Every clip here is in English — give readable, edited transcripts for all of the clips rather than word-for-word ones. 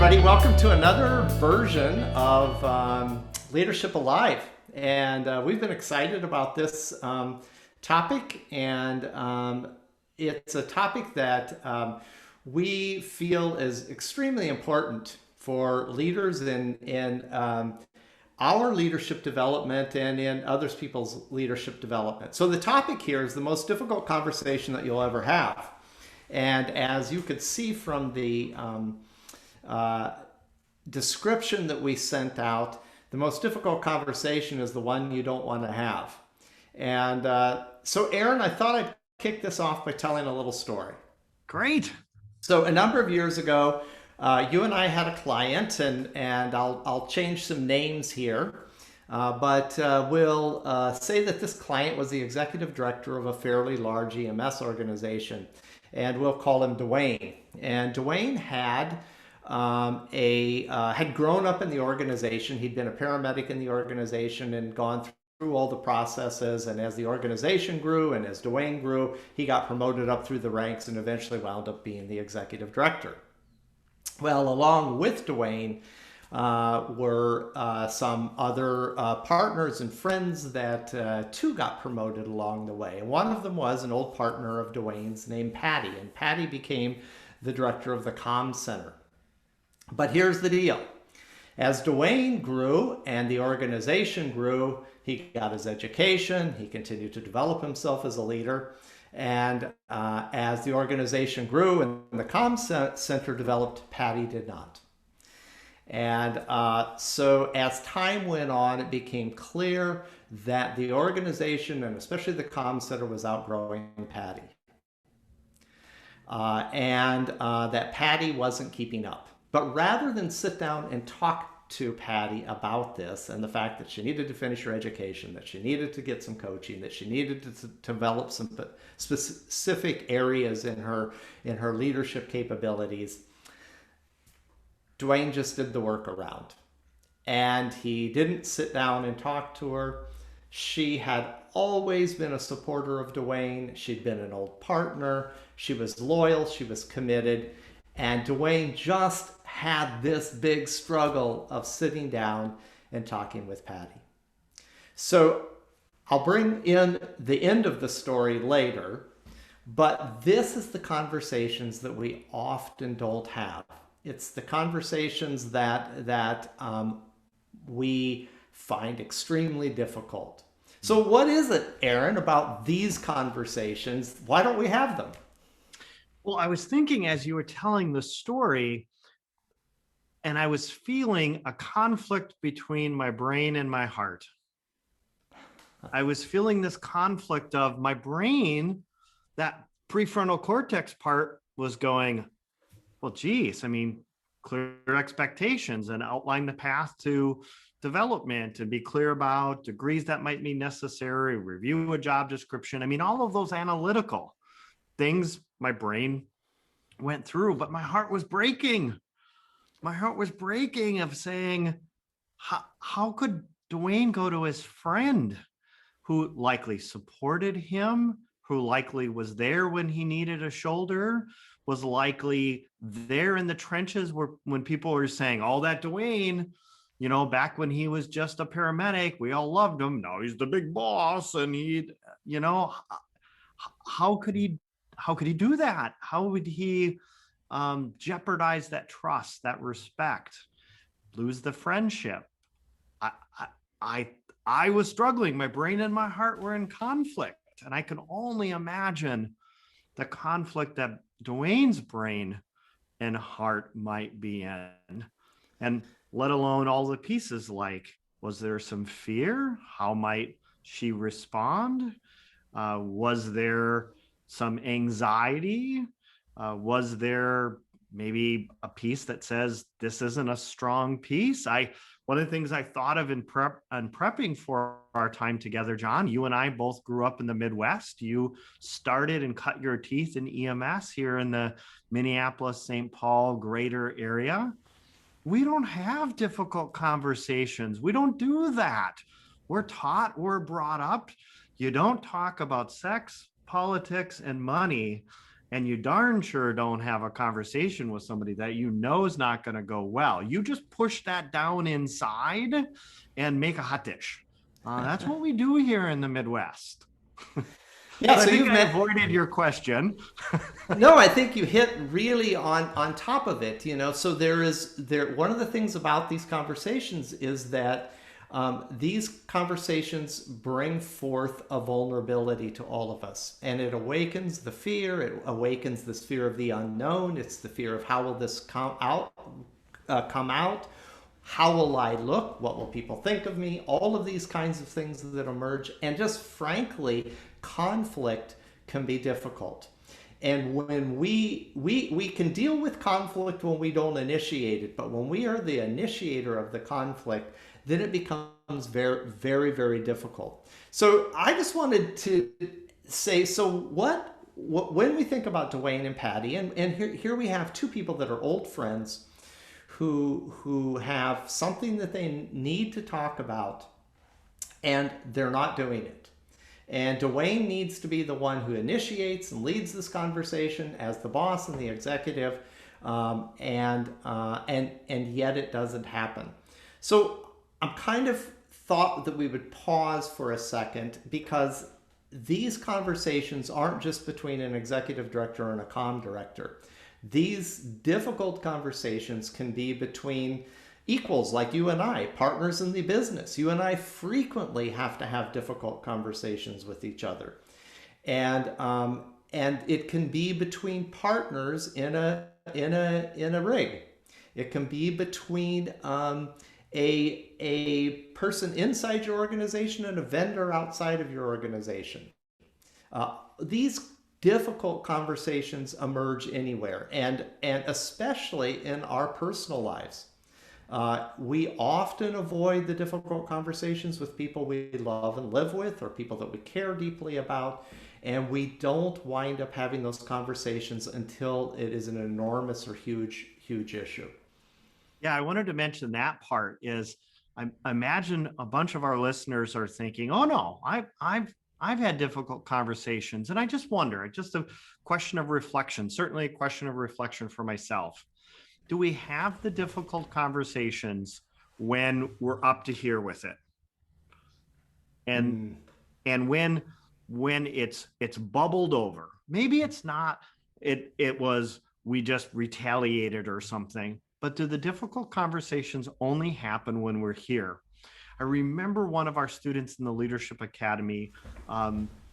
everybody. Welcome to another version of Leadership Alive. And we've been excited about this topic. And it's a topic that we feel is extremely important for leaders in our leadership development and in others people's leadership development. So the topic here is the most difficult conversation that you'll ever have. And as you could see from the description that we sent out, the most difficult conversation is the one you don't want to have. And so Aarron, I thought I'd kick this off by telling a little story. Great. So a number of years ago, you and I had a client, and I'll change some names here, but we'll say that this client was the executive director of a fairly large EMS organization, and we'll call him Dwayne. And Dwayne had had grown up in the organization. He'd been a paramedic in the organization and gone through all the processes. And as the organization grew and as Dwayne grew, he got promoted up through the ranks and eventually wound up being the executive director. Well, along with Dwayne were some other partners and friends that too got promoted along the way. And one of them was an old partner of Dwayne's named Patty. And Patty became the director of the comm center. But here's the deal. As Dwayne grew and the organization grew, he got his education, he continued to develop himself as a leader, and as the organization grew and the comm center developed, Patty did not. And so as time went on, it became clear that the organization, and especially the comm center, was outgrowing Patty. And that Patty wasn't keeping up. But rather than sit down and talk to Patty about this and the fact that she needed to finish her education, that she needed to get some coaching, that she needed to develop some specific areas in her leadership capabilities, Dwayne just did the workaround. And he didn't sit down and talk to her. She had always been a supporter of Dwayne. She'd been an old partner. She was loyal. She was committed. And Dwayne just had this big struggle of sitting down and talking with Patty. So I'll bring in the end of the story later, but this is the conversations that we often don't have. It's the conversations that we find extremely difficult. So what is it, Aarron, about these conversations? Why don't we have them? Well, I was thinking as you were telling the story, and I was feeling a conflict between my brain and my heart. I was feeling this conflict of my brain, that prefrontal cortex part was going, well, geez, I mean, clear expectations and outline the path to development and be clear about degrees that might be necessary, review a job description. I mean, all of those analytical things my brain went through, but my heart was breaking. My heart was breaking of saying, how could Dwayne go to his friend who likely supported him, who likely was there when he needed a shoulder, was likely there in the trenches when people were saying, oh, that Dwayne, you know, back when he was just a paramedic, we all loved him. Now he's the big boss. And he, you know, how could he do that? How would he jeopardize that trust, that respect, lose the friendship? I was struggling. My brain and my heart were in conflict. And I can only imagine the conflict that Dwayne's brain and heart might be in. And let alone all the pieces like, was there some fear? How might she respond? Was there some anxiety? Was there maybe a piece that says this isn't a strong piece? One of the things I thought of in prepping for our time together, John, you and I both grew up in the Midwest. You started and cut your teeth in EMS here in the Minneapolis, St. Paul greater area. We don't have difficult conversations. We don't do that. We're taught, we're brought up. You don't talk about sex, politics, and money and you darn sure don't have a conversation with somebody that you know is not going to go well. You just push that down inside and make a hot dish. That's what we do here in the Midwest. Yeah, But I so think you've I met. avoided your question. No, I think you hit really on top of it. So one of the things about these conversations is that these conversations bring forth a vulnerability to all of us, and it awakens the fear. It awakens this fear of the unknown. It's the fear of how will this come out. How will I look? What will people think of me? All of these kinds of things that emerge. And just frankly, conflict can be difficult. And when we can deal with conflict when we don't initiate it, but when we are the initiator of the conflict, then it becomes very, very, very difficult. So I just wanted to say, so when we think about Dwayne and Patty, and here we have two people that are old friends who have something that they need to talk about, and they're not doing it. And Dwayne needs to be the one who initiates and leads this conversation as the boss and the executive, and yet it doesn't happen. So I'm kind of thought that we would pause for a second, because these conversations aren't just between an executive director and a comm director. These difficult conversations can be between equals like you and I, partners in the business. You and I frequently have to have difficult conversations with each other, and it can be between partners in a rig. It can be between a person inside your organization and a vendor outside of your organization. These difficult conversations emerge anywhere, and especially in our personal lives. We often avoid the difficult conversations with people we love and live with, or people that we care deeply about, and we don't wind up having those conversations until it is an enormous or huge issue. Yeah, I wanted to mention that part is I imagine a bunch of our listeners are thinking, "Oh no, I've had difficult conversations," and I just wonder, just a question of reflection, certainly a question of reflection for myself. Do we have the difficult conversations when we're up to here with it? And and when it's bubbled over, maybe it's not, it was we just retaliated or something, but do the difficult conversations only happen when we're here? I remember one of our students in the Leadership Academy,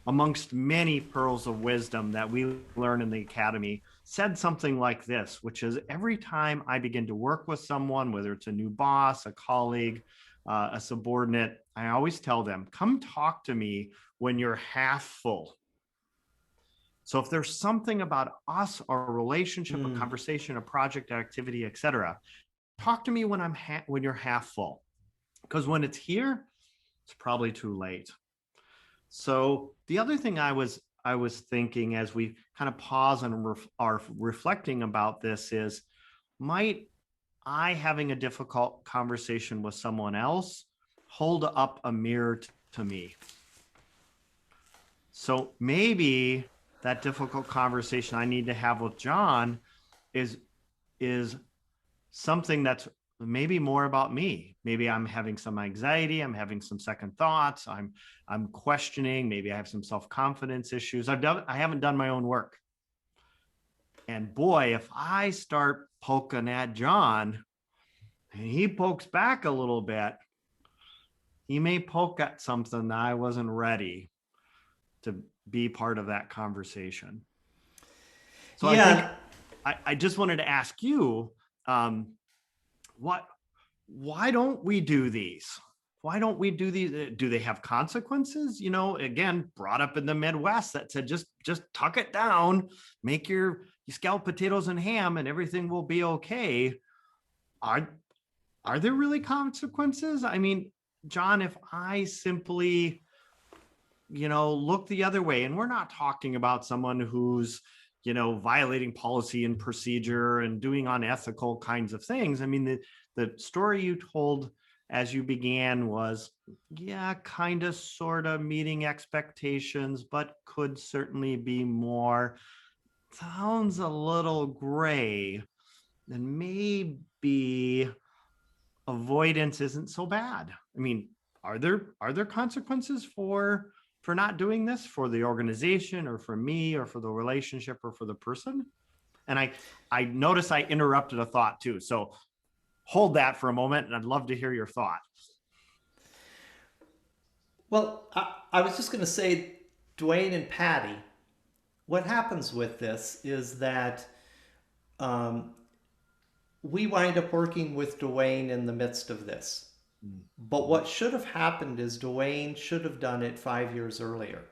amongst many pearls of wisdom that we learn in the academy, said something like this, which is, every time I begin to work with someone, whether it's a new boss, a colleague, a subordinate, I always tell them, come talk to me when you're half full. So if there's something about us, our relationship, a conversation, a project, activity, etc., talk to me when when you're half full. Because when it's here, it's probably too late. So the other thing I was thinking as we kind of pause and are reflecting about this is, might I, having a difficult conversation with someone else, hold up a mirror to me? So maybe that difficult conversation I need to have with John is something that's maybe more about me. Maybe I'm having some anxiety, I'm having some second thoughts, I'm questioning, maybe I have some self-confidence issues. I haven't done my own work. And boy, if I start poking at John and he pokes back a little bit, he may poke at something that I wasn't ready to be part of that conversation. So yeah. I think I just wanted to ask you, why don't we do these? Why don't we do these? Do they have consequences? You know, again, brought up in the Midwest that said, just tuck it down, make you scallop potatoes and ham and everything will be okay. Are there really consequences? I mean, John, if I simply, look the other way, and we're not talking about someone who's, violating policy and procedure and doing unethical kinds of things. I mean, the story you told as you began was, yeah, kind of, sort of meeting expectations, but could certainly be more. sounds a little gray, then maybe avoidance isn't so bad. I mean, are there consequences for not doing this for the organization or for me or for the relationship or for the person? And I notice I interrupted a thought too. So hold that for a moment and I'd love to hear your thought. Well, I was just going to say, Dwayne and Patty, what happens with this is that um, we wind up working with Dwayne in the midst of this. But what should have happened is Dwayne should have done it 5 years earlier.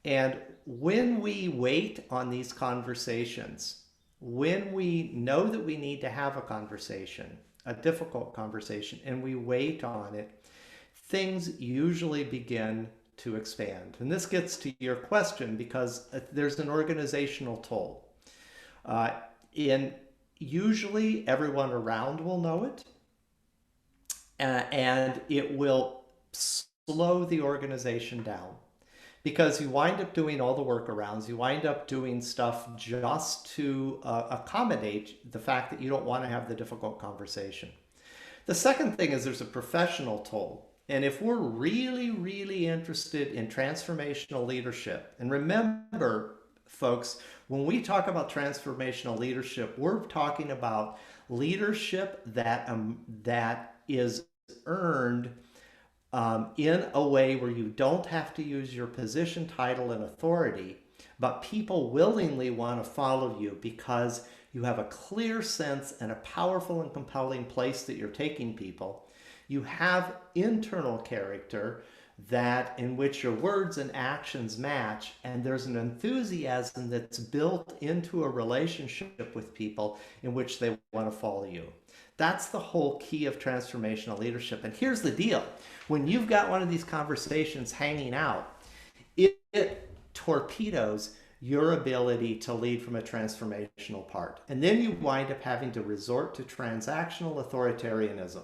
And when we wait on these conversations, when we know that we need to have a conversation, a difficult conversation, and we wait on it, things usually begin to expand. And this gets to your question because there's an organizational toll. Uh, in Usually everyone around will know it, and it will slow the organization down because you wind up doing all the workarounds. You wind up doing stuff just to accommodate the fact that you don't want to have the difficult conversation. The second thing is there's a professional toll. And if we're really, really interested in transformational leadership, and remember, folks, when we talk about transformational leadership, we're talking about leadership that is earned in a way where you don't have to use your position, title, and authority, but people willingly want to follow you because you have a clear sense and a powerful and compelling place that you're taking people. You have internal character that in which your words and actions match, and there's an enthusiasm that's built into a relationship with people in which they want to follow you. That's the whole key of transformational leadership. And here's the deal. When you've got one of these conversations hanging out, it torpedoes your ability to lead from a transformational part. And then you wind up having to resort to transactional authoritarianism.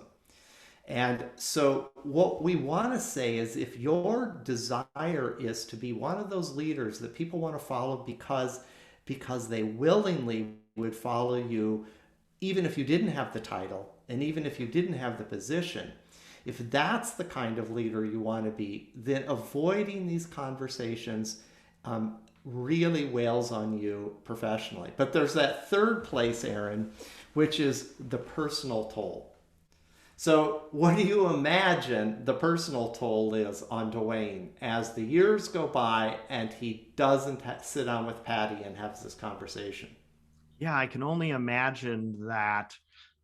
And so what we want to say is if your desire is to be one of those leaders that people want to follow because they willingly would follow you even if you didn't have the title and even if you didn't have the position, if that's the kind of leader you want to be, then avoiding these conversations really wails on you professionally. But there's that third place, Aarron, which is the personal toll. So what do you imagine the personal toll is on Dwayne as the years go by and he doesn't sit down with Patty and have this conversation? Yeah, I can only imagine that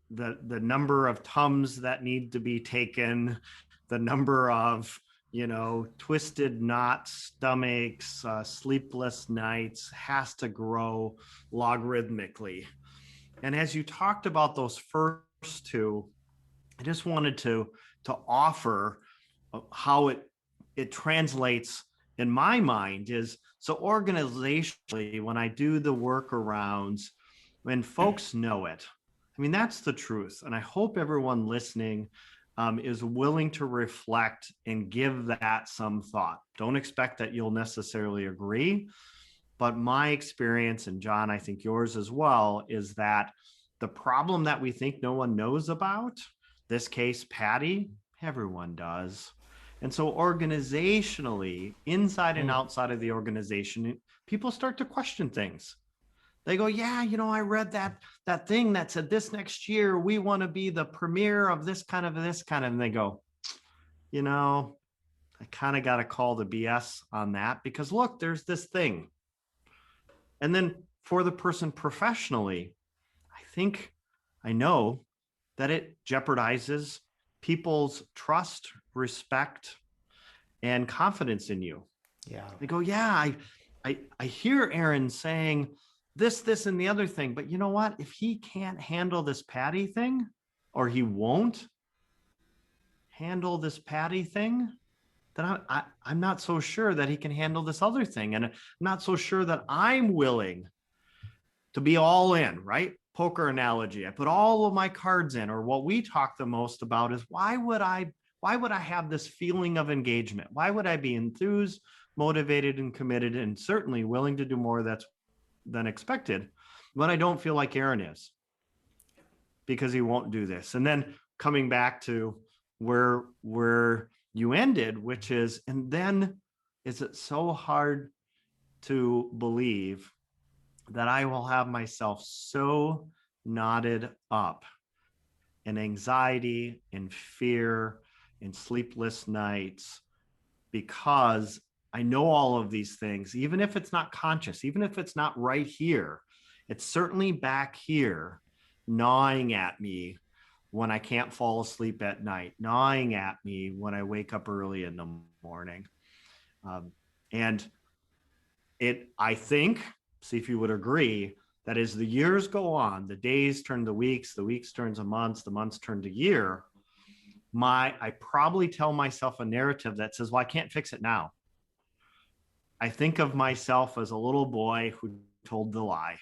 the number of Tums that need to be taken, the number of twisted knot stomachs, sleepless nights has to grow logarithmically. And as you talked about those first two, I just wanted to offer how it translates in my mind is so organizationally when I do the workarounds, when folks know it. I mean, that's the truth. And I hope everyone listening is willing to reflect and give that some thought. Don't expect that you'll necessarily agree. But my experience, and John, I think yours as well, is that the problem that we think no one knows about, this case, Patty, everyone does. And so organizationally, inside and outside of the organization, people start to question things. They go, yeah, I read that thing that said this next year, we want to be the premier of this kind of. And they go, I kind of got to call the BS on that because look, there's this thing. And then for the person professionally, I know that it jeopardizes people's trust, respect, and confidence in you. Yeah. They go, yeah, I hear Aarron saying this, and the other thing, but you know what? If he can't handle this Patty thing, or he won't handle this Patty thing, then I'm not so sure that he can handle this other thing. And I'm not so sure that I'm willing to be all in, right? Poker analogy. I put all of my cards in, or what we talk the most about is why would I have this feeling of engagement? Why would I be enthused, motivated, and committed, and certainly willing to do more? That's than expected. But I don't feel like Aarron is, because he won't do this. And then coming back to where you ended, which is, and then is it so hard to believe that I will have myself so knotted up in anxiety, in fear, in sleepless nights, because I know all of these things, even if it's not conscious, even if it's not right here, it's certainly back here gnawing at me when I can't fall asleep at night, gnawing at me when I wake up early in the morning. And I think, see if you would agree, that as the years go on, the days turn to weeks, the weeks turn to months, the months turn to year, I probably tell myself a narrative that says, well, I can't fix it now. I think of myself as a little boy who told the lie.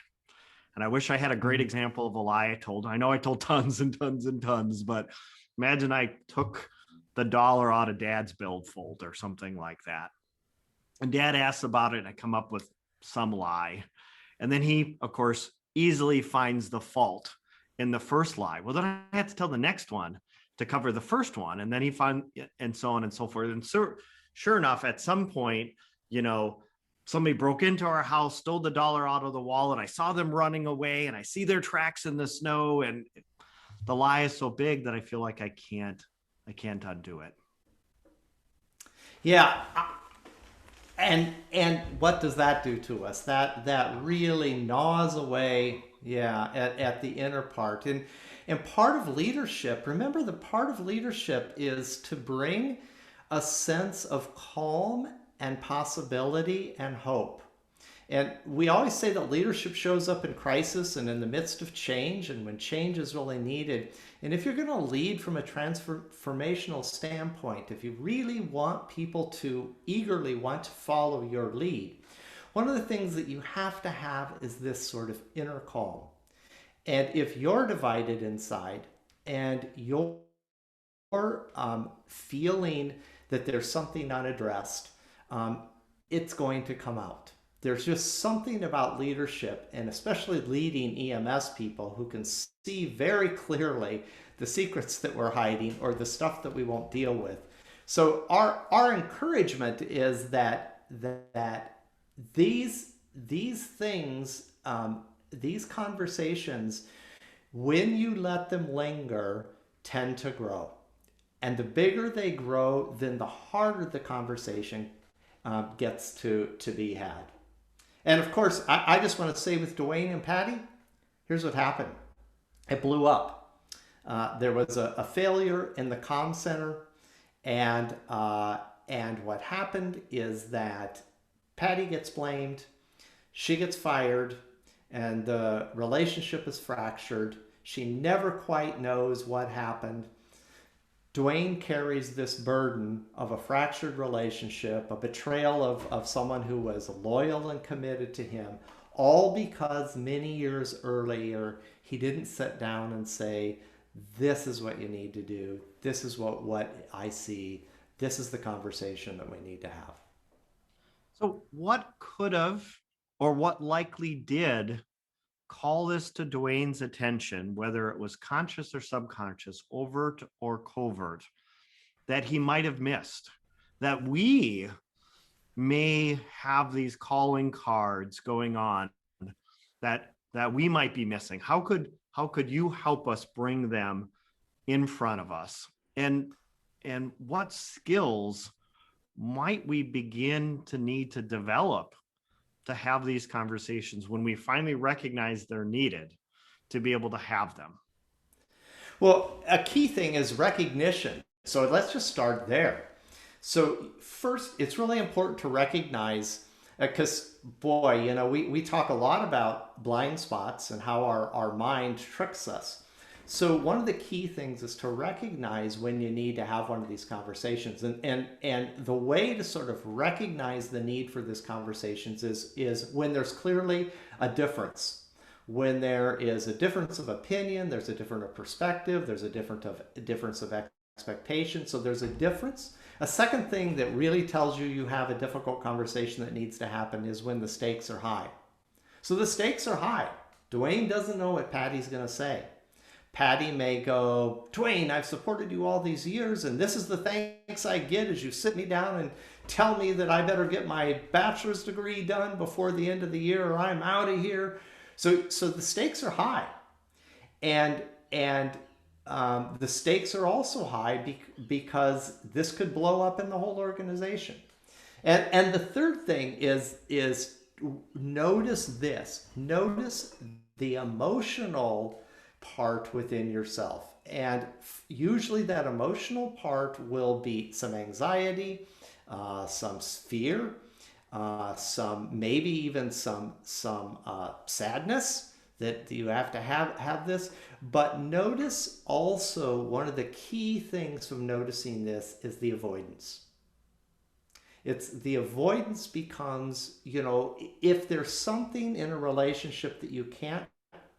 And I wish I had a great example of a lie I told. I know I told tons and tons and tons, but imagine I took the dollar out of Dad's billfold or something like that. And Dad asks about it, and I come up with some lie. And then he, of course, easily finds the fault in the first lie. Well, then I have to tell the next one to cover the first one. And then he finds, and so on and so forth. And so, sure enough, at some point, somebody broke into our house, stole the dollar out of the wallet. I saw them running away, and I see their tracks in the snow. And the lie is so big that I feel like I can't undo it. Yeah. And what does that do to us? That really gnaws away, yeah, at the inner part. And part of leadership, remember, the part of leadership is to bring a sense of calm and possibility and hope. And we always say that leadership shows up in crisis and in the midst of change, and when change is really needed. And if you're going to lead from a transformational standpoint, if you really want people to eagerly want to follow your lead, one of the things that you have to have is this sort of inner calm. And if you're divided inside and you're feeling that there's something unaddressed, it's going to come out. There's just something about leadership, and especially leading EMS people, who can see very clearly the secrets that we're hiding or the stuff that we won't deal with. So our encouragement is that these things, these conversations, when you let them linger, tend to grow. And the bigger they grow, then the harder the conversation gets to be had. And of course, I just want to say, with Dwayne and Patty, here's what happened. It blew up. There was a failure in the comm center, and what happened is that Patty gets blamed, she gets fired, and the relationship is fractured. She never quite knows what happened. Dwayne carries this burden of a fractured relationship, a betrayal of someone who was loyal and committed to him, all because many years earlier he didn't sit down and say, this is what you need to do, this is what I see, this is the conversation that we need to have. So what could have, or what likely did, call this to Dwayne's attention, whether it was conscious or subconscious, overt or covert, that he might have missed, that we may have these calling cards going on that we might be missing? How could you help us bring them in front of us? And what skills might we begin to need to develop to have these conversations when we finally recognize they're needed, to be able to have them? Well, a key thing is recognition. So let's just start there. So first, it's really important to recognize, because boy, we talk a lot about blind spots and how our mind tricks us. So one of the key things is to recognize when you need to have one of these conversations. And the way to sort of recognize the need for these conversations is when there's clearly a difference. When there is a difference of opinion, there's a difference of perspective, there's a difference of expectation. So there's a difference. A second thing that really tells you have a difficult conversation that needs to happen is when the stakes are high. So the stakes are high. Dwayne doesn't know what Patty's going to say. Patty may go, Dwayne, I've supported you all these years, and this is the thanks I get as you sit me down and tell me that I better get my bachelor's degree done before the end of the year or I'm out of here. So the stakes are high. And the stakes are also high because this could blow up in the whole organization. And the third thing is notice this. Notice the emotional part within yourself. And usually that emotional part will be some anxiety, some fear, some maybe even some sadness that you have to have this. But notice also one of the key things from noticing this is the avoidance. It's the avoidance becomes, if there's something in a relationship that you can't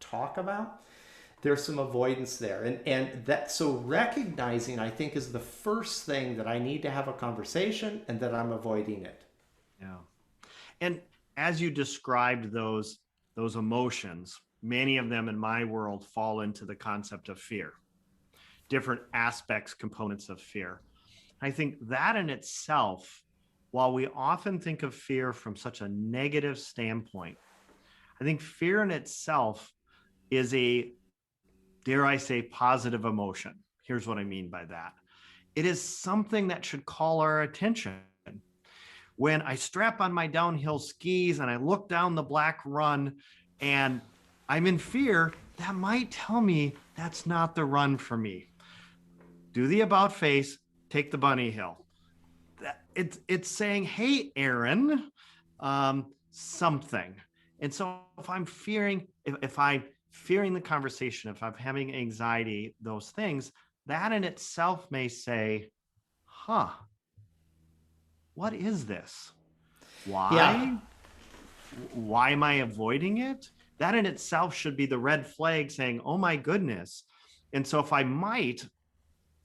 talk about, there's some avoidance there. And that, so recognizing, I think, is the first thing that I need to have a conversation and that I'm avoiding it. Yeah. And as you described those emotions, many of them in my world fall into the concept of fear, different aspects, components of fear. I think that in itself, while we often think of fear from such a negative standpoint, I think fear in itself is a, dare I say, positive emotion. Here's what I mean by that. It is something that should call our attention. When I strap on my downhill skis and I look down the black run and I'm in fear, that might tell me that's not the run for me. Do the about face, take the bunny hill. It's saying, hey, Aarron, something. And so if I'm fearing, if I'm fearing the conversation, if I'm having anxiety, those things, that in itself may say, what is this? Why? Yeah. Why am I avoiding it? That in itself should be the red flag saying, oh my goodness. And so if I might,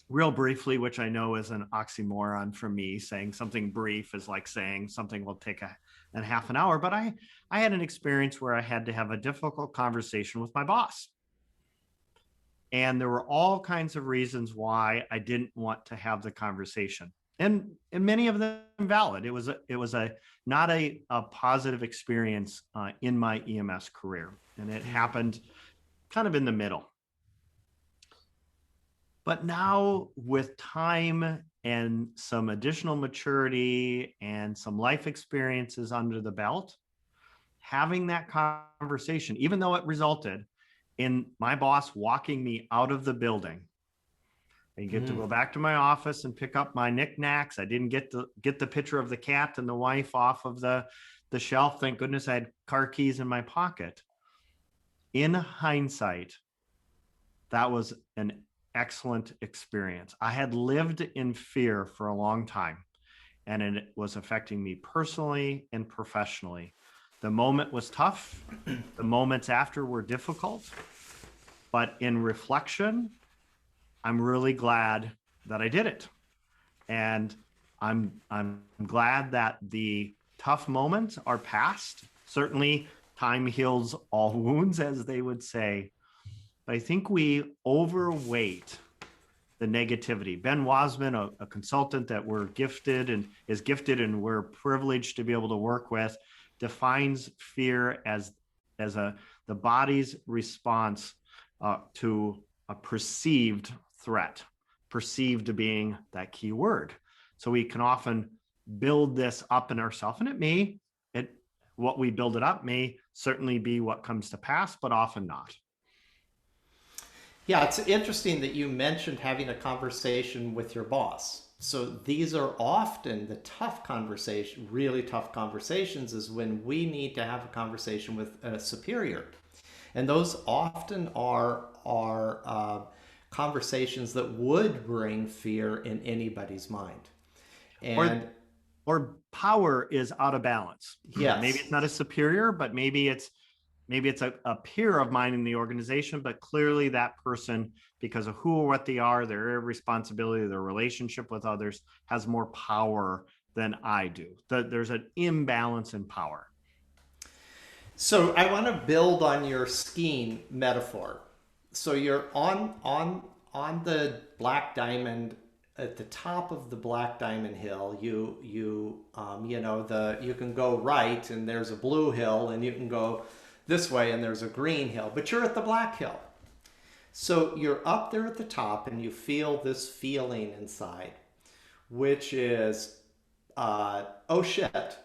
real briefly, which I know is an oxymoron for me, saying something brief is like saying something will take a half an hour. But I had an experience where I had to have a difficult conversation with my boss. And there were all kinds of reasons why I didn't want to have the conversation. And many of them valid. It was not a positive experience in my EMS career. And it happened kind of in the middle. But now with time and some additional maturity and some life experiences under the belt, having that conversation, even though it resulted in my boss walking me out of the building, I get to go back to my office and pick up my knickknacks. I didn't get the picture of the cat and the wife off of the shelf. Thank goodness I had car keys in my pocket. In hindsight, that was an excellent experience. I had lived in fear for a long time, and it was affecting me personally and professionally. The moment was tough. The moments after were difficult. But in reflection, I'm really glad that I did it. And I'm glad that the tough moments are past. Certainly, time heals all wounds, as they would say. But I think we overweight the negativity. Ben Wasman, a consultant that we're gifted and is gifted and we're privileged to be able to work with, defines fear as the body's response to a perceived threat, perceived being that key word. So we can often build this up in ourselves, and what we build it up may certainly be what comes to pass, but often not. Yeah, it's interesting that you mentioned having a conversation with your boss. So these are often the tough conversation, really tough conversations, is when we need to have a conversation with a superior. And those often are conversations that would bring fear in anybody's mind. And or power is out of balance. yes, maybe it's not a superior, but maybe it's a peer of mine in the organization, but clearly that person, because of who or what they are, their responsibility, their relationship with others, has more power than I do. There's an imbalance in power. So I want to build on your skiing metaphor. So you're on the Black Diamond, at the top of the Black Diamond Hill. You know, the you can go right and there's a blue hill, and you can go this way and there's a green hill, but you're at the Black Hill. So you're up there at the top and you feel this feeling inside, which is, oh shit,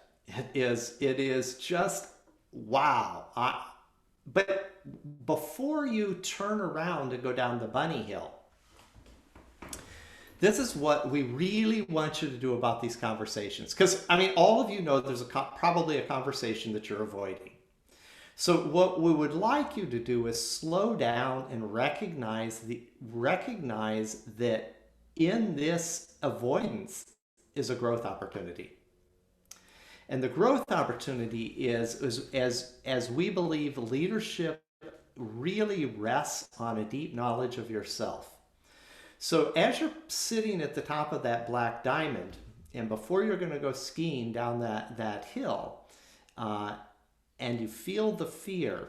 it is just wow. But before you turn around and go down the bunny hill, this is what we really want you to do about these conversations. Because, I mean, all of you know there's probably a conversation that you're avoiding. So what we would like you to do is slow down and recognize that in this avoidance is a growth opportunity. And the growth opportunity is as we believe leadership really rests on a deep knowledge of yourself. So as you're sitting at the top of that Black Diamond, and before you're going to go skiing down that hill, uh, and you feel the fear,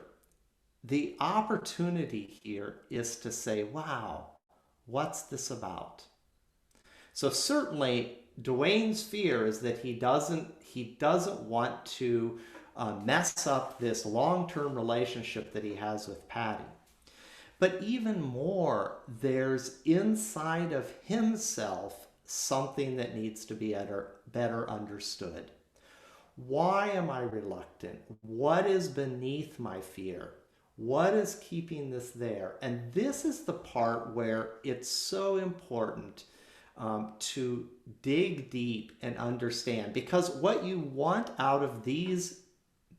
the opportunity here is to say, wow, what's this about? So certainly Dwayne's fear is that he doesn't want to mess up this long-term relationship that he has with Patty. But even more, there's inside of himself something that needs to be better understood. Why am I reluctant? What is beneath my fear? What is keeping this there? And this is the part where it's so important to dig deep and understand, because what you want out of these,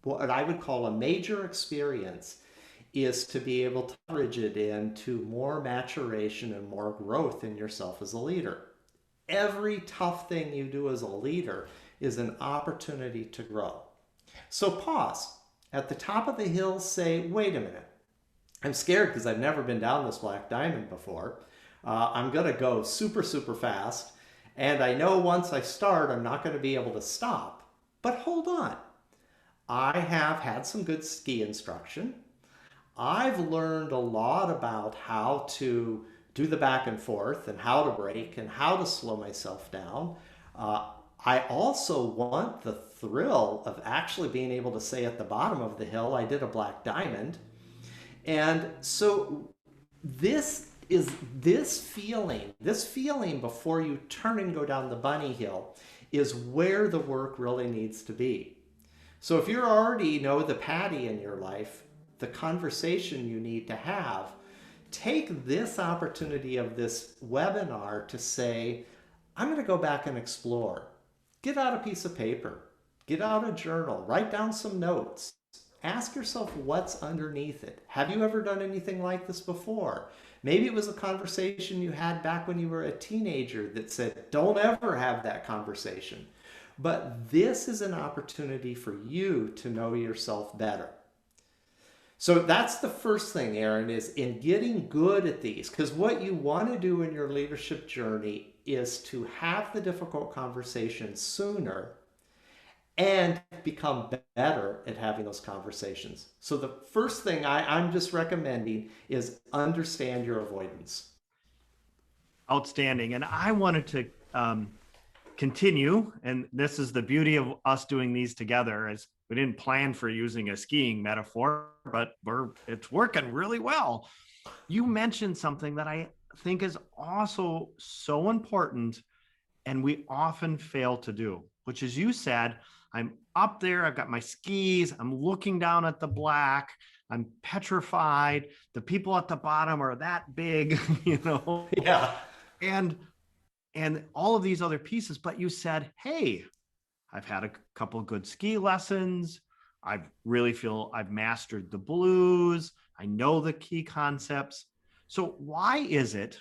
what I would call a major experience, is to be able to leverage it into more maturation and more growth in yourself as a leader. Every tough thing you do as a leader is an opportunity to grow. So pause. At the top of the hill, say, wait a minute. I'm scared because I've never been down this Black Diamond before. I'm going to go super, super fast. And I know once I start, I'm not going to be able to stop. But hold on. I have had some good ski instruction. I've learned a lot about how to do the back and forth and how to brake and how to slow myself down. Uh, I also want the thrill of actually being able to say at the bottom of the hill, I did a Black Diamond. And so this feeling before you turn and go down the bunny hill is where the work really needs to be. So if you already know the Patty in your life, the conversation you need to have, take this opportunity of this webinar to say, I'm going to go back and explore. Get out a piece of paper, get out a journal, write down some notes. Ask yourself what's underneath it. Have you ever done anything like this before? Maybe it was a conversation you had back when you were a teenager that said, don't ever have that conversation. But this is an opportunity for you to know yourself better. So that's the first thing, Aarron, is in getting good at these. Because what you want to do in your leadership journey is to have the difficult conversations sooner and become better at having those conversations. So the first thing I'm just recommending is understand your avoidance. Outstanding. And I wanted to continue, and this is the beauty of us doing these together, is we didn't plan for using a skiing metaphor, but it's working really well. You mentioned something that I think is also so important, and we often fail to do, which is, you said, I'm up there, I've got my skis, I'm looking down at the black, I'm petrified, the people at the bottom are that big, you know. Yeah. and and all of these other pieces, but you said, hey, I've had a couple of good ski lessons, I really feel I've mastered the blues, I know the key concepts. So why is it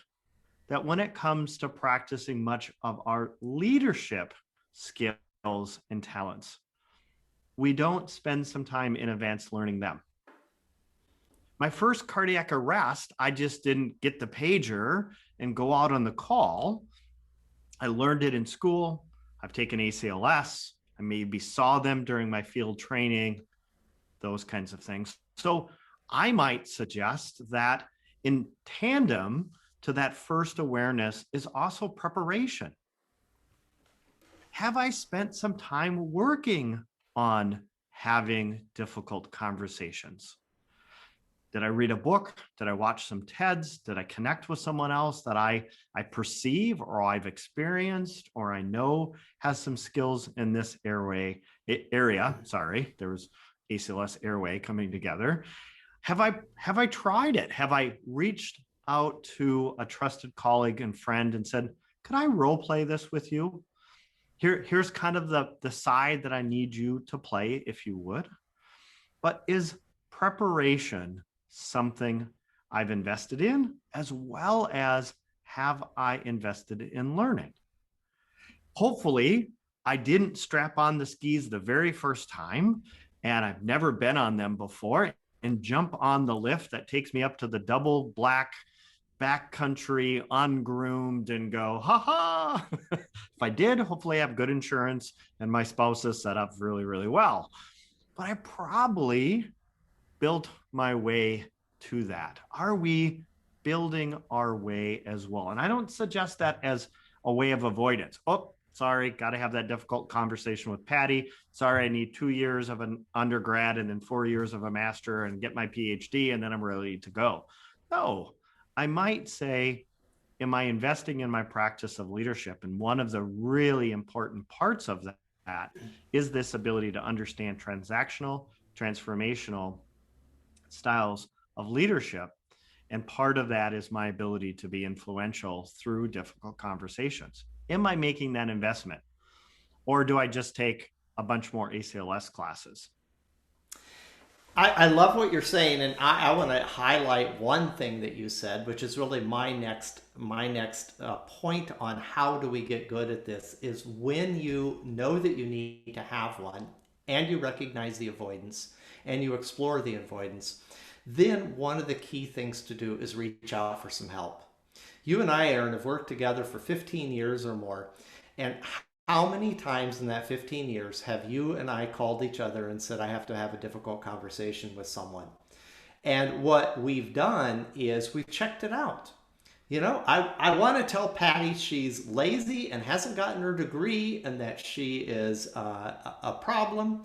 that when it comes to practicing much of our leadership skills and talents, we don't spend some time in advance learning them? My first cardiac arrest, I just didn't get the pager and go out on the call. I learned it in school. I've taken ACLS. I maybe saw them during my field training. those kinds of things. So I might suggest that in tandem to that first awareness is also preparation. Have I spent some time working on having difficult conversations? Did I read a book? Did I watch some TEDs? Did I connect with someone else that I perceive or I've experienced or I know has some skills in this area? Sorry, there was ACLS airway coming together. Have I tried it? Have I reached out to a trusted colleague and friend and said, could I role play this with you? Here's kind of the side that I need you to play, if you would. But is preparation something I've invested in, as well as have I invested in learning? Hopefully, I didn't strap on the skis the very first time, and I've never been on them before, and jump on the lift that takes me up to the double black backcountry ungroomed and go, ha ha. If I did, hopefully I have good insurance and my spouse is set up really, really well. But I probably built my way to that. Are we building our way as well? And I don't suggest that as a way of avoidance. Oh, sorry, got to have that difficult conversation with Patty. Sorry, I need 2 years of an undergrad and then 4 years of a master and get my PhD and then I'm ready to go. No, I might say, am I investing in my practice of leadership? And one of the really important parts of that is this ability to understand transactional, transformational styles of leadership. And part of that is my ability to be influential through difficult conversations. Am I making that investment? Or do I just take a bunch more ACLS classes? I love what you're saying, and I want to highlight one thing that you said, which is really my next point on how do we get good at this is when you know that you need to have one, and you recognize the avoidance, and you explore the avoidance, then one of the key things to do is reach out for some help. You and I, Aarron, have worked together for 15 years or more, and how many times in that 15 years have you and I called each other and said, I have to have a difficult conversation with someone? And what we've done is we've checked it out. You know, I want to tell Patty she's lazy and hasn't gotten her degree and that she is a problem.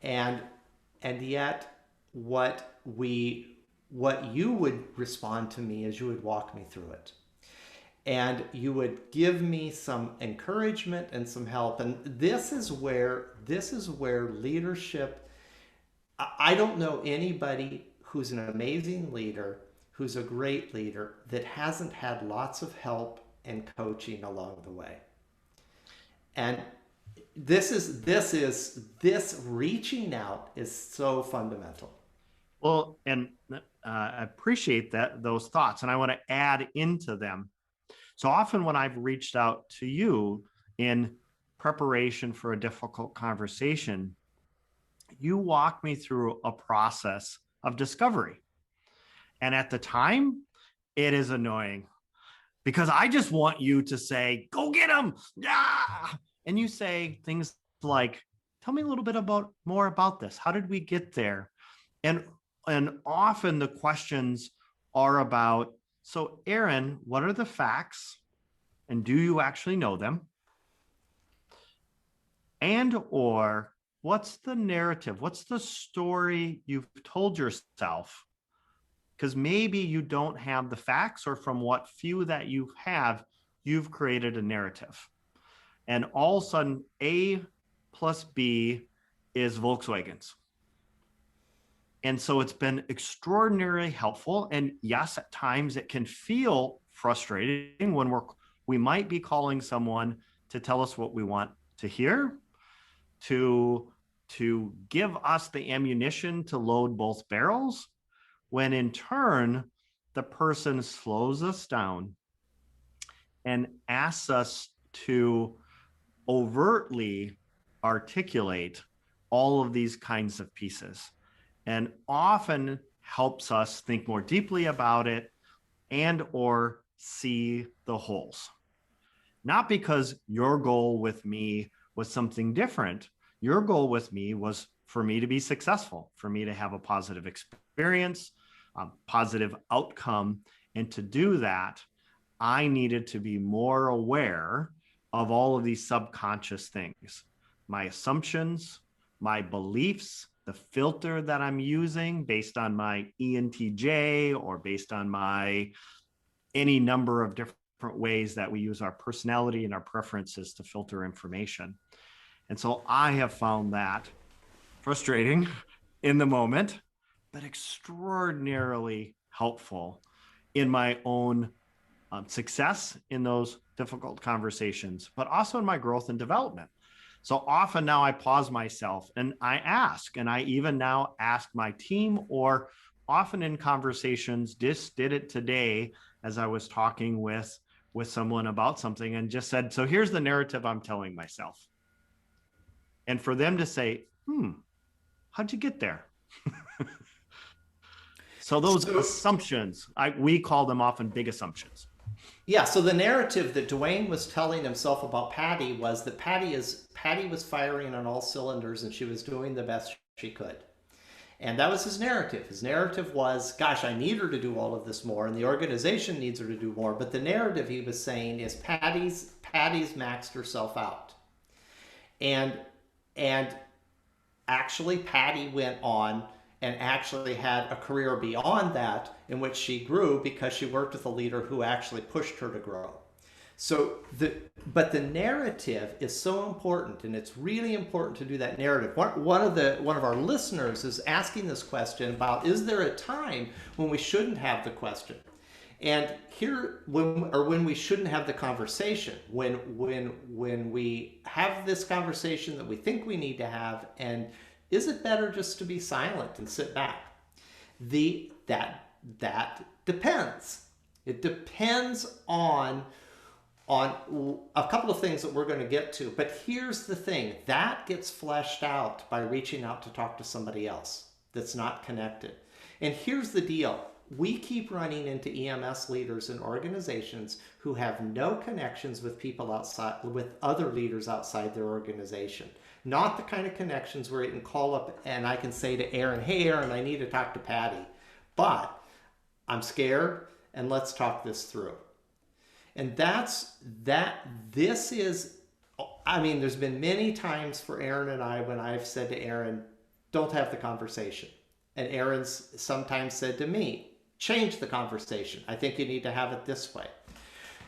And yet what you would respond to me is you would walk me through it. And you would give me some encouragement and some help. And this is where leadership, I don't know anybody who's an amazing leader, who's a great leader, that hasn't had lots of help and coaching along the way. And this reaching out is so fundamental. Well, and I appreciate those thoughts, and I want to add into them. So often when I've reached out to you in preparation for a difficult conversation, you walk me through a process of discovery. And at the time, it is annoying because I just want you to say, go get him. Yeah. And you say things like, tell me a little bit more about this. How did we get there? And often the questions are about, so Aarron, what are the facts? And do you actually know them? And or what's the narrative? What's the story you've told yourself? Because maybe you don't have the facts, or from what few that you have, you've created a narrative. And all of a sudden, A plus B is Volkswagens. And so it's been extraordinarily helpful. And yes, at times it can feel frustrating when we might be calling someone to tell us what we want to hear, to give us the ammunition to load both barrels, when in turn, the person slows us down and asks us to overtly articulate all of these kinds of pieces, and often helps us think more deeply about it and or see the wholes. Not because your goal with me was something different. Your goal with me was for me to be successful, for me to have a positive experience, a positive outcome. And to do that, I needed to be more aware of all of these subconscious things, my assumptions, my beliefs, the filter that I'm using based on my ENTJ or based on my any number of different ways that we use our personality and our preferences to filter information. And so I have found that frustrating in the moment, but extraordinarily helpful in my own success in those difficult conversations, but also in my growth and development. So often now I pause myself and I ask, and I even now ask my team, or often in conversations, just did it today as I was talking with someone about something and just said, so here's the narrative I'm telling myself. And for them to say, how'd you get there? So those assumptions, we call them often big assumptions. Yeah, so the narrative that Dwayne was telling himself about Patty was that Patty was firing on all cylinders and she was doing the best she could. And that was his narrative. His narrative was, gosh, I need her to do all of this more, and the organization needs her to do more. But the narrative he was saying is Patty's maxed herself out. And actually Patty went on and actually had a career beyond that in which she grew because she worked with a leader who actually pushed her to grow. So but the narrative is so important, and it's really important to do that narrative. One of our listeners is asking this question about, is there a time when we shouldn't have the question? And when we shouldn't have the conversation, when we have this conversation that we think we need to have, and is it better just to be silent and sit back? That depends. It depends on a couple of things that we're going to get to. But here's the thing. That gets fleshed out by reaching out to talk to somebody else that's not connected. And here's the deal. We keep running into EMS leaders and organizations who have no connections with people outside, with other leaders outside their organization. Not the kind of connections where you can call up and I can say to Aarron, hey Aarron, I need to talk to Patty, but I'm scared and let's talk this through. And there's been many times for Aarron and I when I've said to Aarron, don't have the conversation. And Aaron's sometimes said to me, change the conversation. I think you need to have it this way.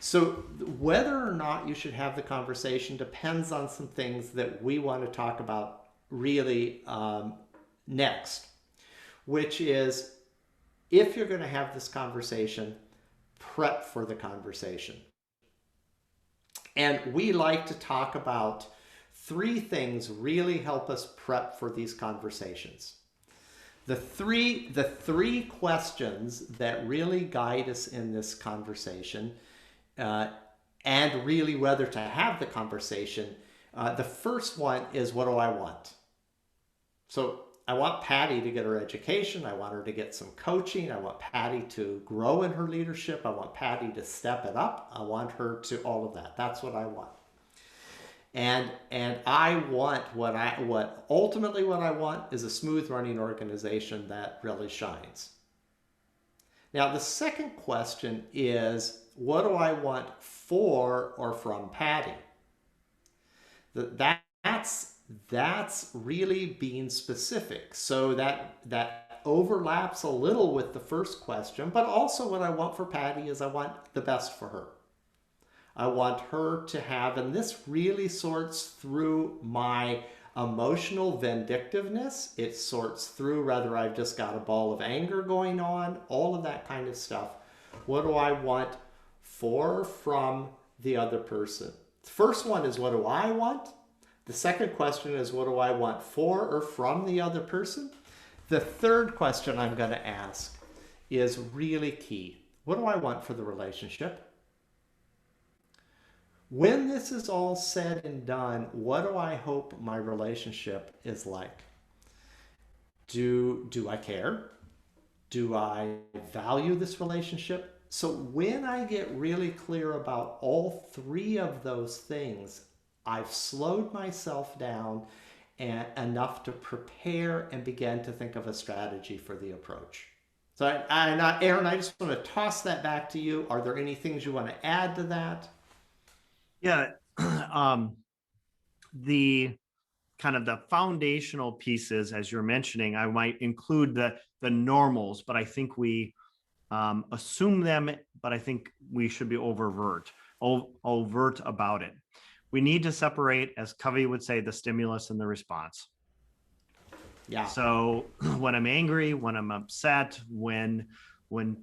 So whether or not you should have the conversation depends on some things that we want to talk about really next, which is, if you're going to have this conversation, prep for the conversation. And we like to talk about 3 things really help us prep for these conversations. The three questions that really guide us in this conversation, and really whether to have the conversation. The first one is, what do I want? So I want Patty to get her education. I want her to get some coaching. I want Patty to grow in her leadership. I want Patty to step it up. I want her to all of that. That's what I want. And I want ultimately what I want is a smooth running organization that really shines. Now, the second question is, what do I want for or from Patty? That's really being specific. So that overlaps a little with the first question, but also what I want for Patty is I want the best for her. I want her to have, and this really sorts through my emotional vindictiveness. It sorts through whether I've just got a ball of anger going on, all of that kind of stuff. What do I want for or from the other person? The first one is, what do I want? The second question is, what do I want for or from the other person? The third question I'm going to ask is really key. What do I want for the relationship? When this is all said and done, what do I hope my relationship is like? Do I care? Do I value this relationship? So when I get really clear about all 3 of those things, I've slowed myself down and enough to prepare and begin to think of a strategy for the approach. So, Aarron, I just want to toss that back to you. Are there any things you want to add to that? Yeah. um, the kind of the foundational pieces, as you're mentioning, I might include the normals, but I think we assume them, but I think we should be overt about it. We need to separate, as Covey would say, the stimulus and the response. Yeah. So when I'm angry, when I'm upset, when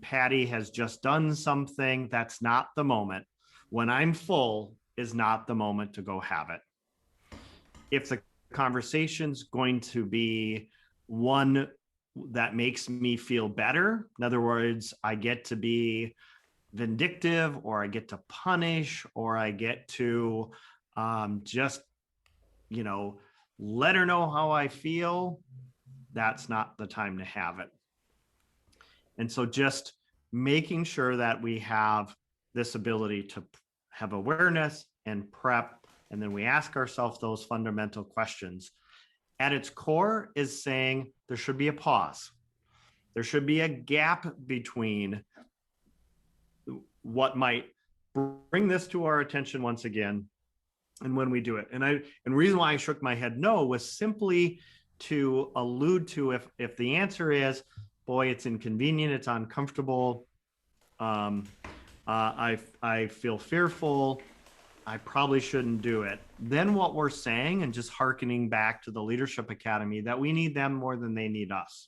Patty has just done something, that's not the moment. When I'm full is not the moment to go have it. If the conversation's going to be one that makes me feel better, in other words, I get to be vindictive, or I get to punish, or I get to just, let her know how I feel, that's not the time to have it. And so just making sure that we have this ability to have awareness and prep, and then we ask ourselves those fundamental questions. At its core is saying there should be a pause. There should be a gap between what might bring this to our attention once again and when we do it. And the reason why I shook my head no was simply to allude to, if the answer is, boy, it's inconvenient, it's uncomfortable, I feel fearful, I probably shouldn't do it. Then what we're saying, and just hearkening back to the Leadership Academy, that we need them more than they need us.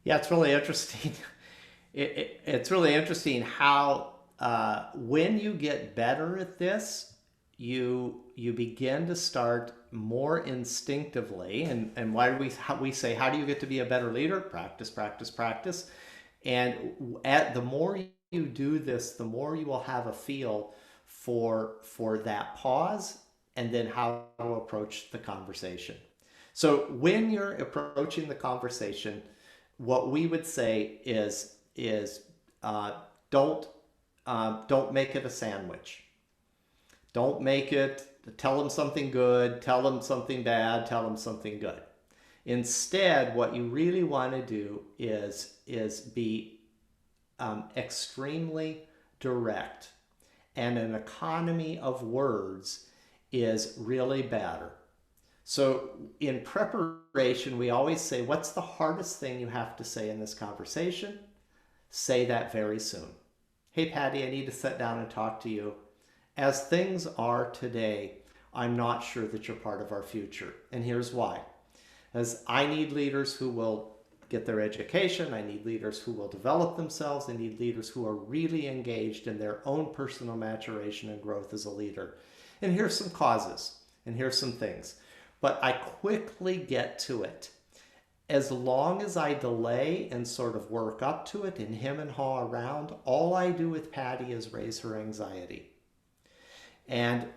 Yeah, it's really interesting. It's really interesting how when you get better at this, you begin to start more instinctively. And why do we say, how do you get to be a better leader? Practice, practice, practice. And the more you do this, the more you will have a feel for that pause, and then how to approach the conversation. So when you're approaching the conversation, what we would say is don't make it a sandwich. Don't make it tell them something good, tell them something bad, tell them something good. Instead, what you really want to do is be extremely direct, and an economy of words is really better. So in preparation, we always say, what's the hardest thing you have to say in this conversation? Say that very soon. Hey, Patty, I need to sit down and talk to you. As things are today, I'm not sure that you're part of our future. And here's why. As I need leaders who will get their education, I need leaders who will develop themselves, I need leaders who are really engaged in their own personal maturation and growth as a leader. And here's some causes, and here's some things. But I quickly get to it. As long as I delay and sort of work up to it and hem and haw around, all I do with Patty is raise her anxiety. And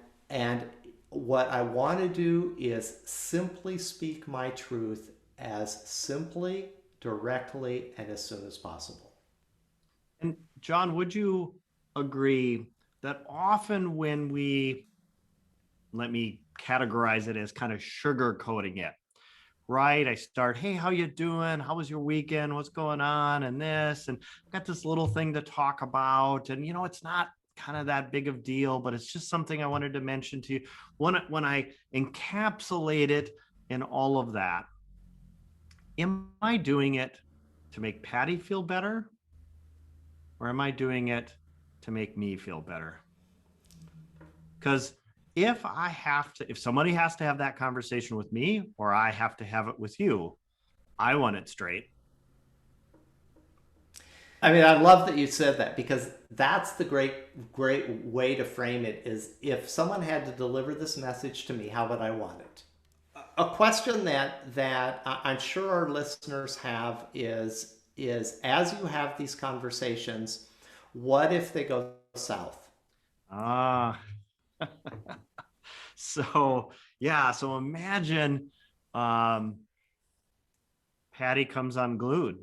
what I want to do is simply speak my truth as simply, directly, and as soon as possible. And John, would you agree that often when let me categorize it as kind of sugarcoating it, right? I start, hey, how you doing? How was your weekend? What's going on? And this, and I've got this little thing to talk about. And, it's not kind of that big of deal, but it's just something I wanted to mention to you. When I encapsulate it in all of that, am I doing it to make Patty feel better? Or am I doing it to make me feel better? Because if somebody has to have that conversation with me, or I have to have it with you, I want it straight. I mean, I love that you said that, because that's the great way to frame it. Is, if someone had to deliver this message to me, how would I want it? A question that I'm sure our listeners have is as you have these conversations, what if they go south? Ah, so yeah, so imagine Patty comes unglued,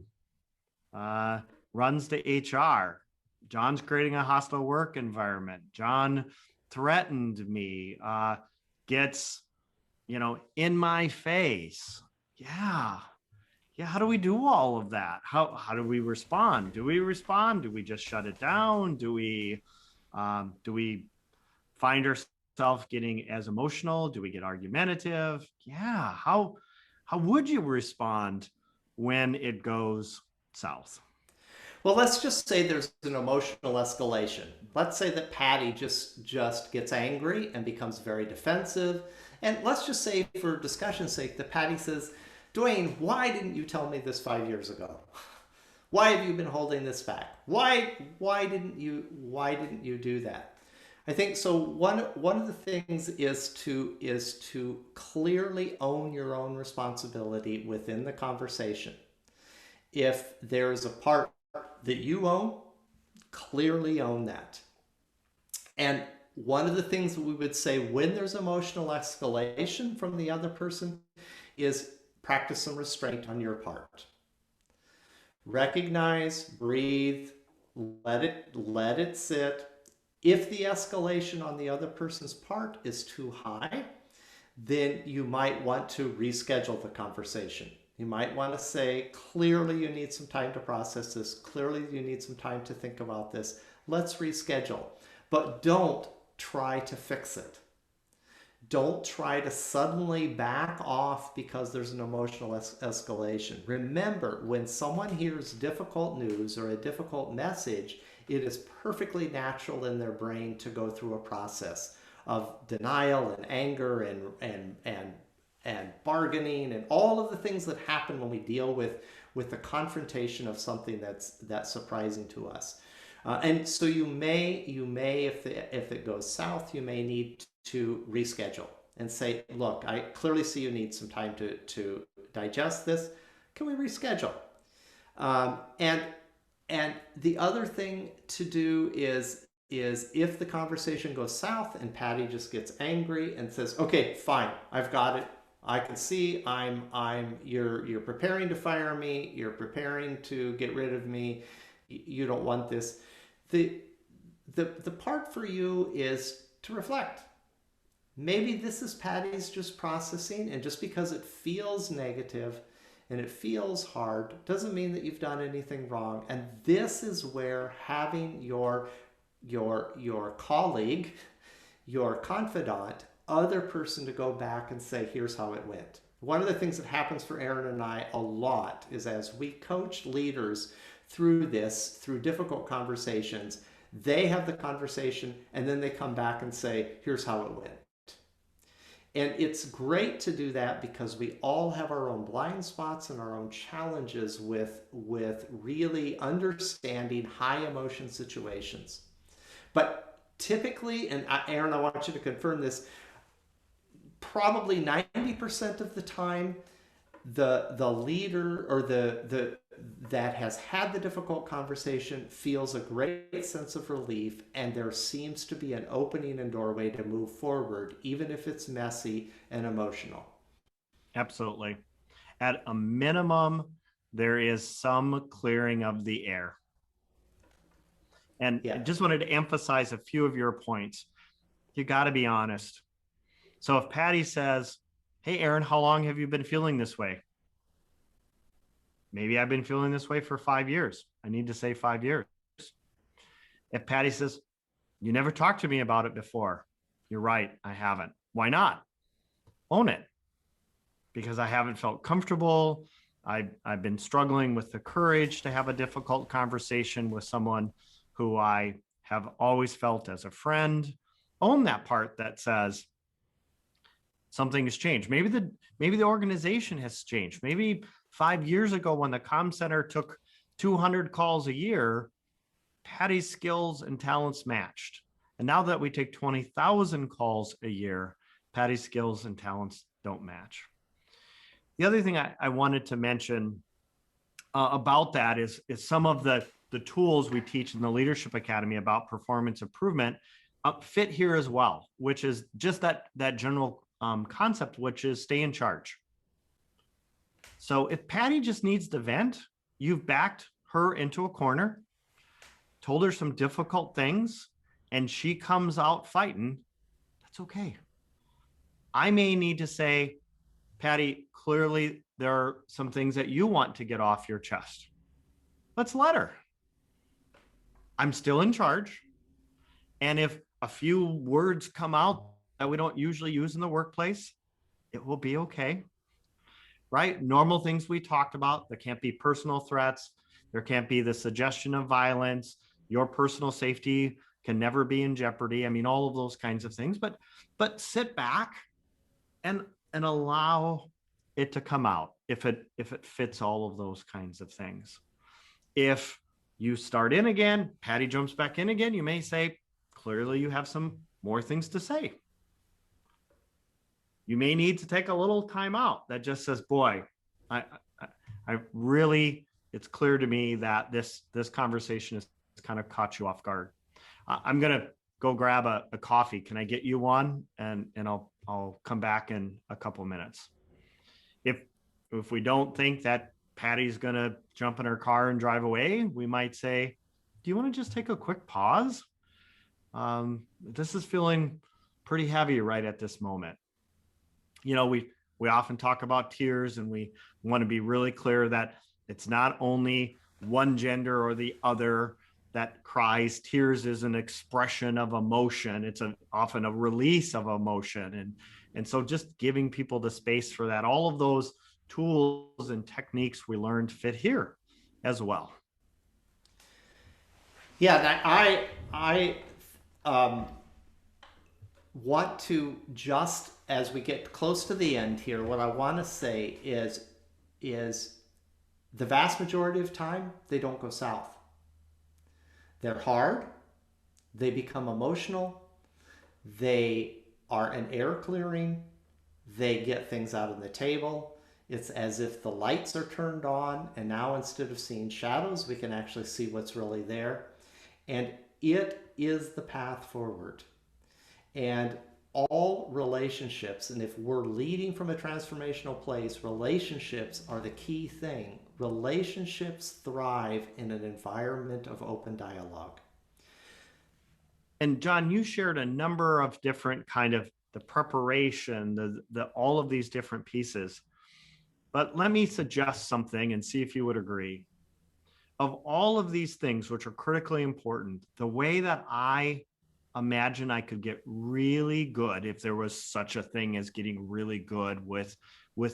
runs to HR. John's creating a hostile work environment. John threatened me. gets, in my face. Yeah. Yeah. How do we do all of that? How do we respond? Do we respond? Do we just shut it down? Do we find ourselves getting as emotional? Do we get argumentative? Yeah. How would you respond when it goes south? Well, let's just say there's an emotional escalation. Let's say that Patty just gets angry and becomes very defensive. And let's just say, for discussion's sake, that Patty says, Dwayne, why didn't you tell me this 5 years ago? Why have you been holding this back? Why didn't you do that? I think so. One of the things is to clearly own your own responsibility within the conversation. If there's a part that you own, clearly own that. And one of the things that we would say when there's emotional escalation from the other person is practice some restraint on your part. Recognize, breathe, let it sit. If the escalation on the other person's part is too high, then you might want to reschedule the conversation. You might want to say, clearly you need some time to process this. Clearly you need some time to think about this. Let's reschedule. But don't try to fix it. Don't try to suddenly back off because there's an emotional escalation. Remember, when someone hears difficult news or a difficult message, it is perfectly natural in their brain to go through a process of denial and anger and bargaining and all of the things that happen when we deal with the confrontation of something that's surprising to us. And so you may if it goes south, you may need to reschedule and say, look, I clearly see you need some time to digest this. Can we reschedule? And the other thing to do is if the conversation goes south and Patty just gets angry and says, okay, fine, I've got it. I can see you're preparing to fire me. You're preparing to get rid of me. You don't want this. The part for you is to reflect. Maybe this is Patty's just processing, and just because it feels negative and it feels hard doesn't mean that you've done anything wrong. And this is where having your colleague, your confidant, other person to go back and say, here's how it went. One of the things that happens for Aarron and I a lot is as we coach leaders through difficult conversations, they have the conversation and then they come back and say, here's how it went. And it's great to do that because we all have our own blind spots and our own challenges with really understanding high emotion situations. But typically, and Aarron, I want you to confirm this, probably 90% of the time, the leader or the that has had the difficult conversation feels a great sense of relief, and there seems to be an opening and doorway to move forward, even if it's messy and emotional. Absolutely. At a minimum, there is some clearing of the air. And I just wanted to emphasize a few of your points. You got to be honest. So if Patty says, hey, Aarron, how long have you been feeling this way? Maybe I've been feeling this way for 5 years. I need to say 5 years. If Patty says, you never talked to me about it before. You're right, I haven't. Why not? Own it. Because I haven't felt comfortable. I've been struggling with the courage to have a difficult conversation with someone who I have always felt as a friend. Own that part that says something has changed. Maybe the organization has changed. Maybe 5 years ago when the comm center took 200 calls a year, Patty's skills and talents matched. And now that we take 20,000 calls a year, Patty's skills and talents don't match. The other thing I wanted to mention about that is some of the tools we teach in the Leadership Academy about performance improvement fit here as well, which is just that general concept, which is stay in charge. So if Patty just needs to vent, you've backed her into a corner, told her some difficult things, and she comes out fighting, that's okay. I may need to say, Patty, clearly there are some things that you want to get off your chest. Let's let her. I'm still in charge. And if a few words come out that we don't usually use in the workplace, it will be okay. Right? Normal things we talked about. There can't be personal threats. There can't be the suggestion of violence. Your personal safety can never be in jeopardy. I mean, all of those kinds of things. But sit back and allow it to come out if it fits all of those kinds of things. If you start in again, Patty jumps back in again, you may say, clearly you have some more things to say. You may need to take a little time out that just says, boy, I really, it's clear to me that this conversation has kind of caught you off guard. I'm going to go grab a coffee. Can I get you one? And I'll come back in a couple of minutes. If we don't think that Patty's going to jump in her car and drive away, we might say, do you want to just take a quick pause? This is feeling pretty heavy right at this moment. You know, we often talk about tears, and we want to be really clear that it's not only one gender or the other that cries. Tears is an expression of emotion. It's often a release of emotion. And so just giving people the space for that, all of those tools and techniques we learned fit here as well. Yeah, I want to, just as we get close to the end here, what I want to say is the vast majority of time they don't go south. They're hard. They become emotional. They are an air clearing. They get things out on the table. It's as if the lights are turned on, and now instead of seeing shadows, we can actually see what's really there. And it is the path forward. And all relationships, and if we're leading from a transformational place, relationships are the key thing. Relationships thrive in an environment of open dialogue. And John, you shared a number of different kind of the preparation, the all of these different pieces. But let me suggest something and see if you would agree. Of all of these things, which are critically important, the way that I imagine I could get really good, if there was such a thing as getting really good with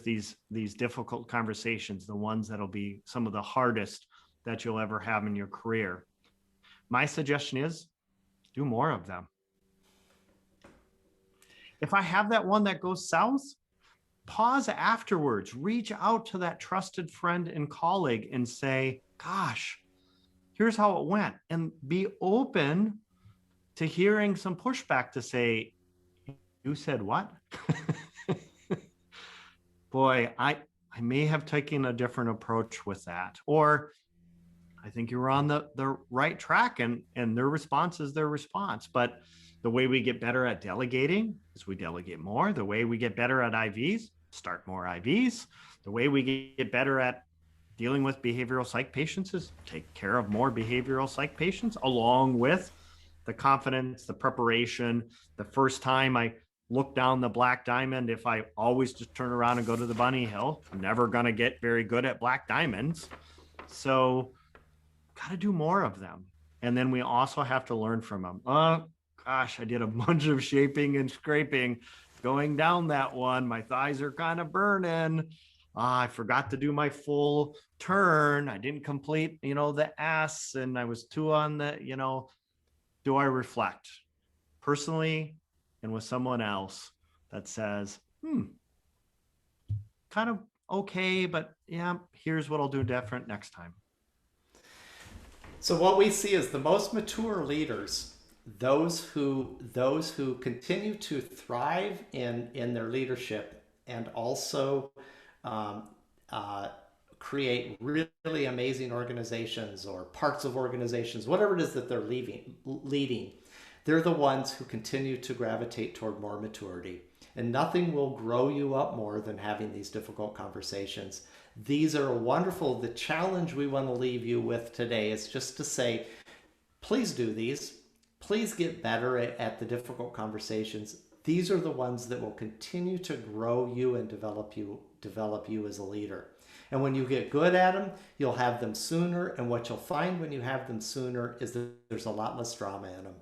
these difficult conversations, the ones that'll be some of the hardest that you'll ever have in your career. My suggestion is do more of them. If I have that one that goes south, pause afterwards, reach out to that trusted friend and colleague and say, gosh, here's how it went. And be open to hearing some pushback to say, you said what? Boy, I may have taken a different approach with that. Or I think you were on the right track, and their response is their response. But the way we get better at delegating is we delegate more. The way we get better at IVs, start more IVs. The way we get better at dealing with behavioral psych patients is take care of more behavioral psych patients, along with the confidence, the preparation. The first time I look down the black diamond, if I always just turn around and go to the bunny hill, I'm never going to get very good at black diamonds. So got to do more of them. And then we also have to learn from them. Oh, gosh, I did a bunch of shaping and scraping going down that one. My thighs are kind of burning. I forgot to do my full turn. I didn't complete, the S, and I was too on the, do I reflect personally and with someone else that says, kind of okay, but yeah, here's what I'll do different next time. So what we see is the most mature leaders, those who continue to thrive in their leadership, and also create really amazing organizations or parts of organizations, whatever it is that they're leading. They're the ones who continue to gravitate toward more maturity. And nothing will grow you up more than having these difficult conversations. These are wonderful. The challenge we want to leave you with today is just to say, please do these. Please get better at the difficult conversations. these are the ones that will continue to grow you and develop you as a leader. And when you get good at them, you'll have them sooner. And what you'll find when you have them sooner is that there's a lot less drama in them.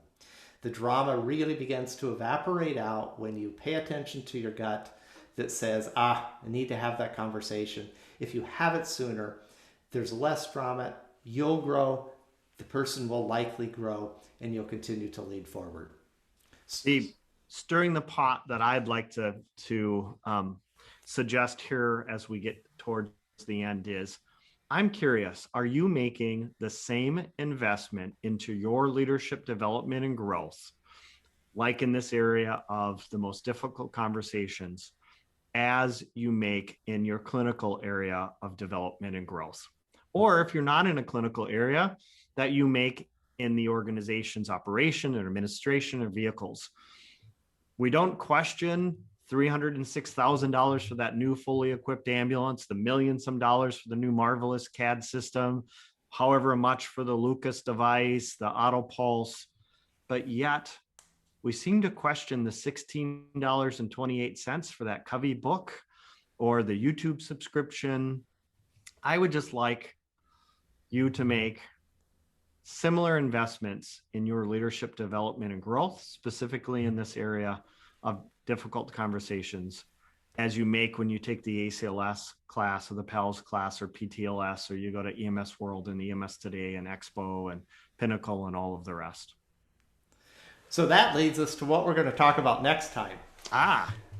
The drama really begins to evaporate out when you pay attention to your gut that says, I need to have that conversation. If you have it sooner, there's less drama, you'll grow, the person will likely grow, and you'll continue to lead forward. The stirring the pot that I'd like to suggest here as we get towards the end is, I'm curious, are you making the same investment into your leadership development and growth, like in this area of the most difficult conversations, as you make in your clinical area of development and growth? Or if you're not in a clinical area, that you make in the organization's operation and administration of vehicles. We don't question $306,000 for that new fully equipped ambulance, the million some dollars for the new marvelous CAD system, however much for the Lucas device, the auto pulse, but yet we seem to question the $16.28 for that Covey book or the YouTube subscription. I would just like you to make similar investments in your leadership development and growth, specifically in this area of difficult conversations, as you make when you take the ACLS class or the PALS class or PTLS, or you go to EMS World and EMS Today and Expo and Pinnacle and all of the rest. So that leads us to what we're going to talk about next time.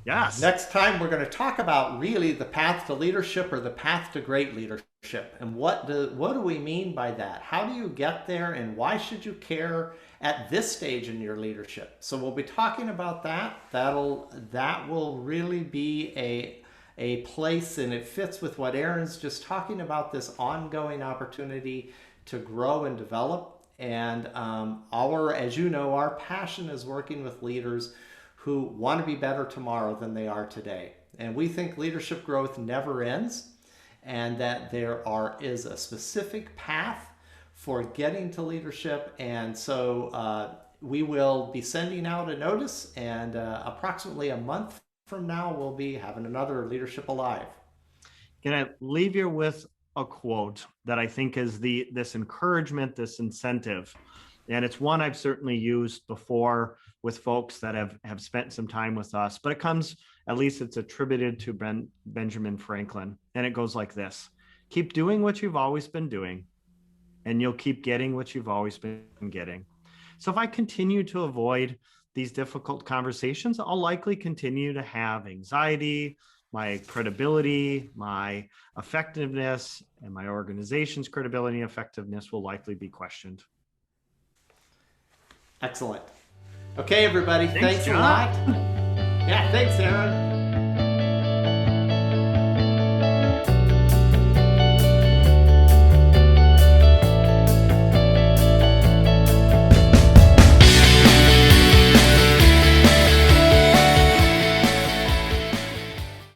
Yes. Next time, we're going to talk about really the path to leadership, or the path to great leadership. And what do we mean by that? How do you get there, and why should you care at this stage in your leadership? So we'll be talking about that. That will really be a place, and it fits with what Aarron's just talking about, this ongoing opportunity to grow and develop. And as you know, our passion is working with leaders who want to be better tomorrow than they are today. And we think leadership growth never ends, and that there is a specific path for getting to leadership. And so we will be sending out a notice, and approximately a month from now, we'll be having another Leadership Alive. Can I leave you with a quote that I think is this encouragement, this incentive? And it's one I've certainly used before with folks that have spent some time with us, but it comes, at least it's attributed to Benjamin Franklin. And it goes like this: keep doing what you've always been doing, and you'll keep getting what you've always been getting. So if I continue to avoid these difficult conversations, I'll likely continue to have anxiety, my credibility, my effectiveness, and my organization's credibility and effectiveness will likely be questioned. Excellent. Okay, everybody. Thanks John. a lot. Yeah, thanks, Aarron.